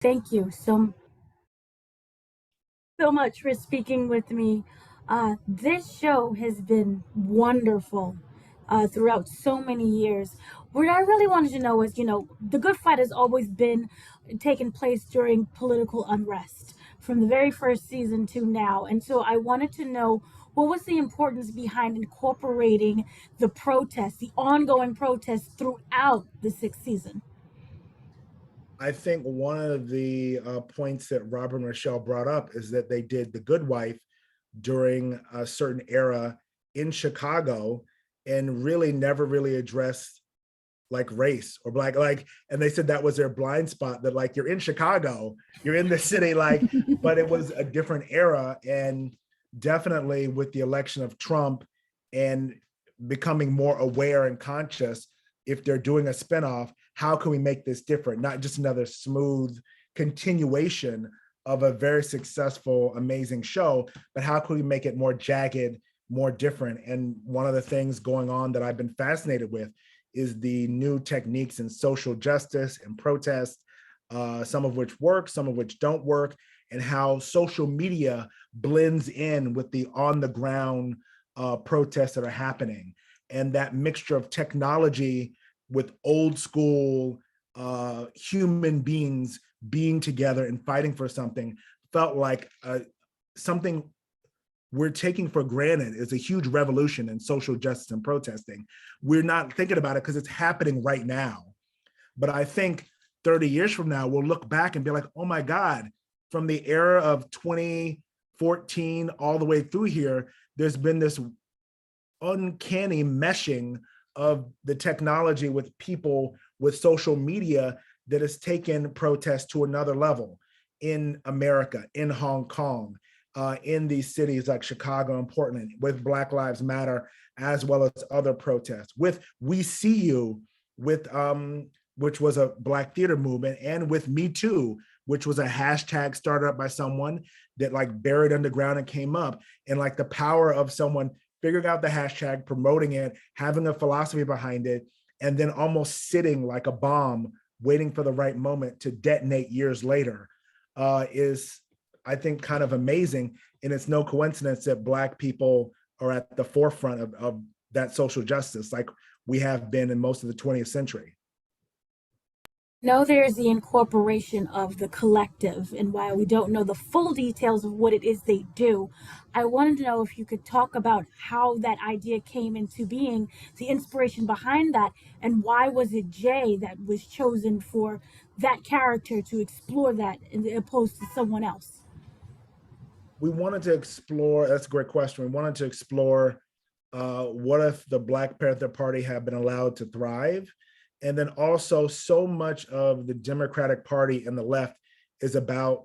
Thank you so much for speaking with me. This show has been wonderful throughout so many years. What I really wanted to know is, the good fight has always been taking place during political unrest from the very first season to now. And so I wanted to know what was the importance behind incorporating the protests, the ongoing protests throughout the sixth season. I think one of the points that Robert and Rochelle brought up is that they did The Good Wife during a certain era in Chicago and really never really addressed like race or black, like, and they said that was their blind spot, that like, you're in Chicago, you're in the city, like, but it was a different era. And definitely with the election of Trump and becoming more aware and conscious, if they're doing a spinoff, how can we make this different? Not just another smooth continuation of a very successful, amazing show, but how can we make it more jagged, more different? And one of the things going on that I've been fascinated with is the new techniques in social justice and protest, some of which work, some of which don't work, and how social media blends in with the on the ground protests that are happening. And that mixture of technology with old school human beings being together and fighting for something felt like something we're taking for granted is a huge revolution in social justice and protesting. We're not thinking about it because it's happening right now. But I think 30 years from now, we'll look back and be like, oh my God, from the era of 2014 all the way through here, there's been this uncanny meshing of the technology with people with social media that has taken protests to another level in America, in Hong Kong, in these cities like Chicago and Portland, with Black Lives Matter, as well as other protests, with We See You, with which was a Black theater movement, and with Me Too, which was a hashtag started up by someone that like buried underground and came up. And like the power of someone figuring out the hashtag, promoting it, having a philosophy behind it, and then almost sitting like a bomb, waiting for the right moment to detonate years later, is, I think, kind of amazing. And it's no coincidence that Black people are at the forefront of that social justice, like we have been in most of the 20th century. Know there's the incorporation of the collective, and while we don't know the full details of what it is they do, I wanted to know if you could talk about how that idea came into being, the inspiration behind that, and why was it Jay that was chosen for that character to explore that as opposed to someone else. We wanted to explore, that's a great question. We wanted to explore what if the Black Panther Party had been allowed to thrive? And then also, so much of the Democratic Party and the left is about,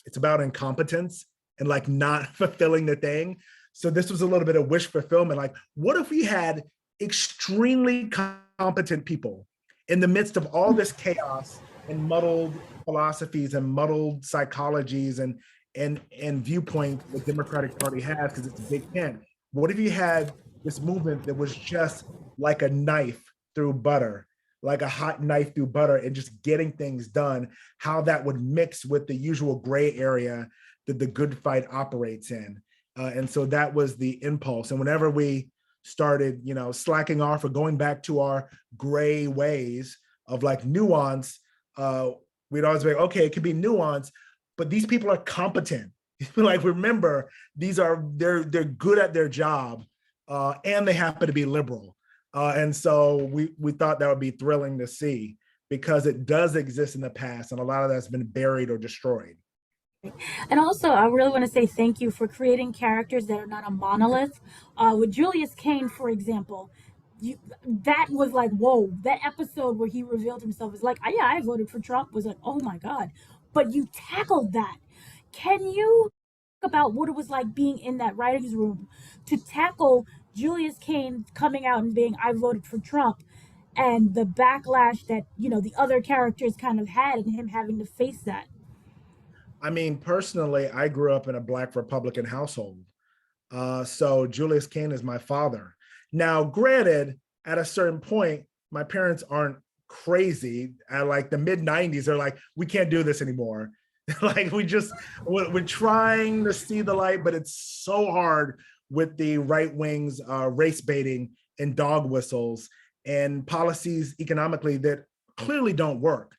it's about incompetence and like not fulfilling the thing. So this was a little bit of wish fulfillment. Like, what if we had extremely competent people in the midst of all this chaos and muddled philosophies and muddled psychologies and viewpoint the Democratic Party has, because it's a big tent. What if you had this movement that was just like a knife through butter, like a hot knife through butter, and just getting things done, how that would mix with the usual gray area that the good fight operates in. And so that was the impulse. And whenever we started, slacking off or going back to our gray ways of like nuance, we'd always be like, okay, it could be nuance, but these people are competent. Like, remember, they're good at their job, and they happen to be liberal. And so we thought that would be thrilling to see, because it does exist in the past, and a lot of that's been buried or destroyed. And also, I really want to say thank you for creating characters that are not a monolith. With Julius Kane, for example, that was like, whoa, that episode where he revealed himself is like, yeah, I voted for Trump, was like, oh my God. But you tackled that. Can you talk about what it was like being in that writer's room to tackle Julius Kane coming out and being, I voted for Trump, and the backlash that, the other characters kind of had, and him having to face that? I mean, personally, I grew up in a Black Republican household. So Julius Kane is my father. Now, granted, at a certain point, my parents aren't crazy at like the mid 90s. They're like, we can't do this anymore. Like we're trying to see the light, but it's so hard with the right wing's race baiting and dog whistles and policies economically that clearly don't work.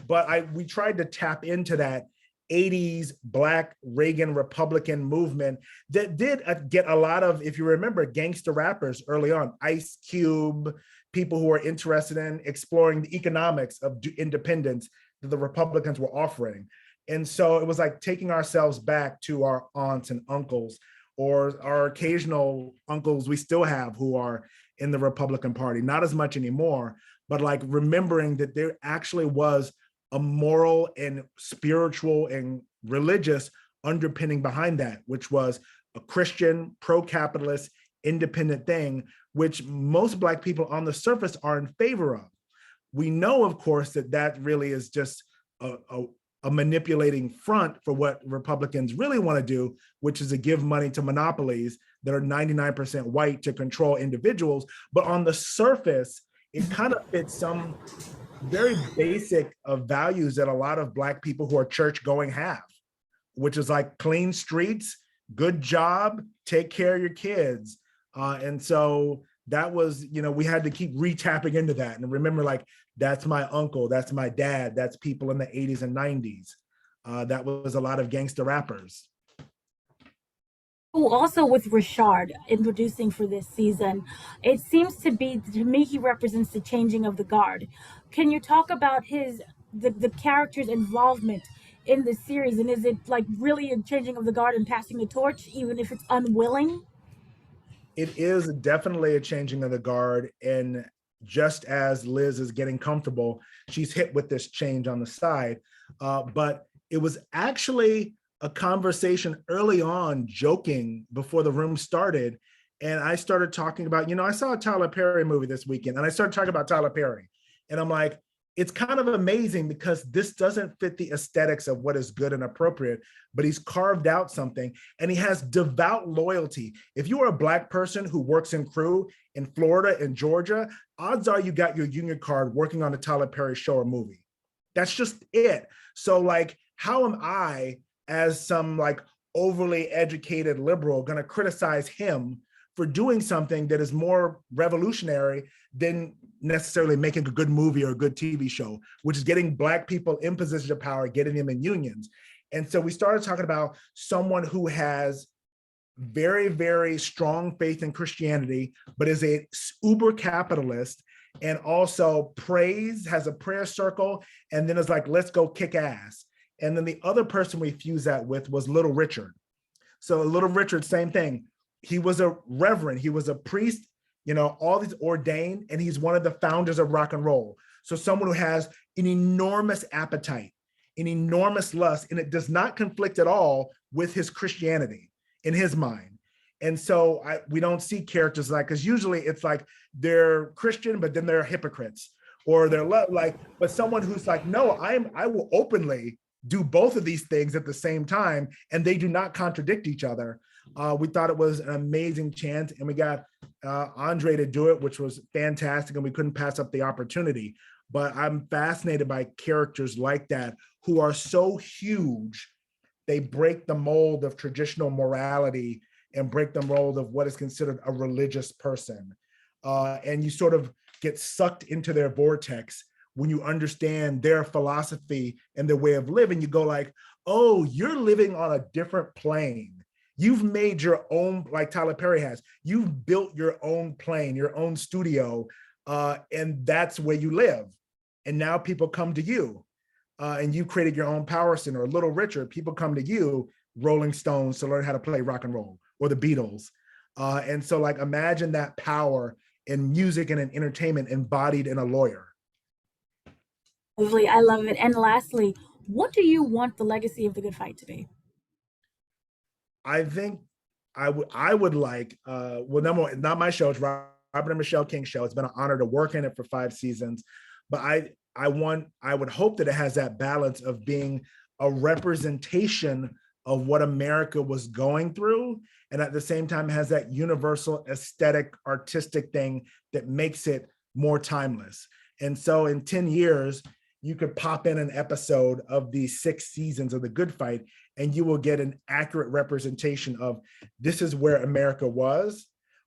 But we tried to tap into that 80s Black Reagan Republican movement that did get a lot of, if you remember, gangster rappers early on, Ice Cube, people who were interested in exploring the economics of independence that the Republicans were offering. And so it was like taking ourselves back to our aunts and uncles, or our occasional uncles we still have who are in the Republican Party, not as much anymore, but like remembering that there actually was a moral and spiritual and religious underpinning behind that, which was a Christian, pro-capitalist, independent thing, which most Black people on the surface are in favor of. We know, of course, that really is just a manipulating front for what Republicans really want to do, which is to give money to monopolies that are 99% white to control individuals. But on the surface, it kind of fits some very basic values that a lot of Black people who are church going have, which is like clean streets, good job, take care of your kids. And so that was, we had to keep re-tapping into that. And remember, like, that's my uncle, that's my dad, that's people in the 80s and 90s. That was a lot of gangster rappers. Oh, also with Richard introducing for this season, it seems to me, he represents the changing of the guard. Can you talk about the character's involvement in the series, and is it like really a changing of the guard and passing the torch, even if it's unwilling? It is definitely a changing of the guard, and just as Liz is getting comfortable, she's hit with this change on the side. But it was actually a conversation early on, joking before the room started. And I started talking about, I saw a Tyler Perry movie this weekend, and I started talking about Tyler Perry. And I'm like, it's kind of amazing because this doesn't fit the aesthetics of what is good and appropriate, but he's carved out something, and he has devout loyalty. If you are a Black person who works in crew in Florida and Georgia, odds are you got your union card working on a Tyler Perry show or movie. That's just it. So like, how am I, as some like overly educated liberal, going to criticize him for doing something that is more revolutionary than necessarily making a good movie or a good TV show, which is getting Black people in positions of power, getting them in unions. And so we started talking about someone who has very, very strong faith in Christianity, but is a uber capitalist, and also has a prayer circle, and then is like, let's go kick ass. And then the other person we fused that with was Little Richard. So Little Richard, same thing. He was a reverend, he was a priest, all these ordained, and he's one of the founders of rock and roll. So someone who has an enormous appetite, an enormous lust, and it does not conflict at all with his Christianity in his mind. And so we don't see characters like, because usually it's like they're Christian, but then they're hypocrites, or they're like, but someone who's like, no, I will openly do both of these things at the same time, and they do not contradict each other. We thought it was an amazing chance, and we got Andre to do it, which was fantastic, and we couldn't pass up the opportunity. But I'm fascinated by characters like that who are so huge, they break the mold of traditional morality and break the mold of what is considered a religious person. And you sort of get sucked into their vortex when you understand their philosophy and their way of living. You go like, oh, you're living on a different plane. You've made your own, like Tyler Perry has, you've built your own plane, your own studio, and that's where you live. And now people come to you, and you created your own power center. Little Richard, people come to you, Rolling Stones, to learn how to play rock and roll, or the Beatles. And so like, imagine that power in music and in entertainment embodied in a lawyer. Lovely, I love it. And lastly, what do you want the legacy of the Good Fight to be? I think I would like, well, number one, not my show, it's Robert and Michelle King's show. It's been an honor to work in it for 5 seasons, but I would hope that it has that balance of being a representation of what America was going through, and at the same time has that universal aesthetic, artistic thing that makes it more timeless. And so in 10 years, you could pop in an episode of these 6 seasons of The Good Fight, and you will get an accurate representation of this is where America was,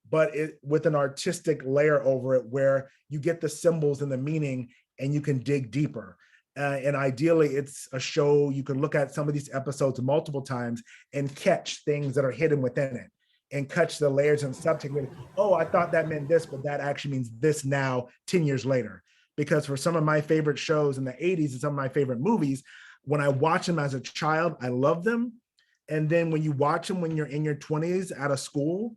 but with an artistic layer over it where you get the symbols and the meaning and you can dig deeper. And ideally, it's a show you can look at some of these episodes multiple times and catch things that are hidden within it and catch the layers and subtext. Oh, I thought that meant this, but that actually means this now 10 years later. Because for some of my favorite shows in the 80s and some of my favorite movies, when I watch them as a child, I love them. And then when you watch them when you're in your 20s out of school,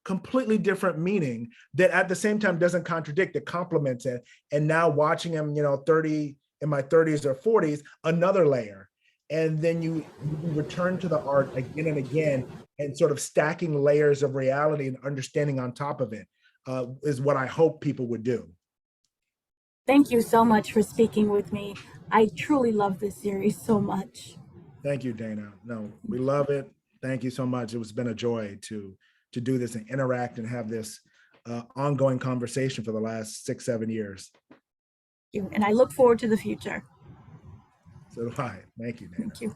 completely different meaning that at the same time doesn't contradict, it complements it. And now watching them, you know, in my 30s or 40s, another layer. And then you return to the art again and again, and sort of stacking layers of reality and understanding on top of it is what I hope people would do. Thank you so much for speaking with me. I truly love this series so much. Thank you, Dana. No, we love it. Thank you so much. It's been a joy to do this and interact and have this ongoing conversation for the last 6-7 years. And I look forward to the future. So do I. Thank you, Dana. Thank you.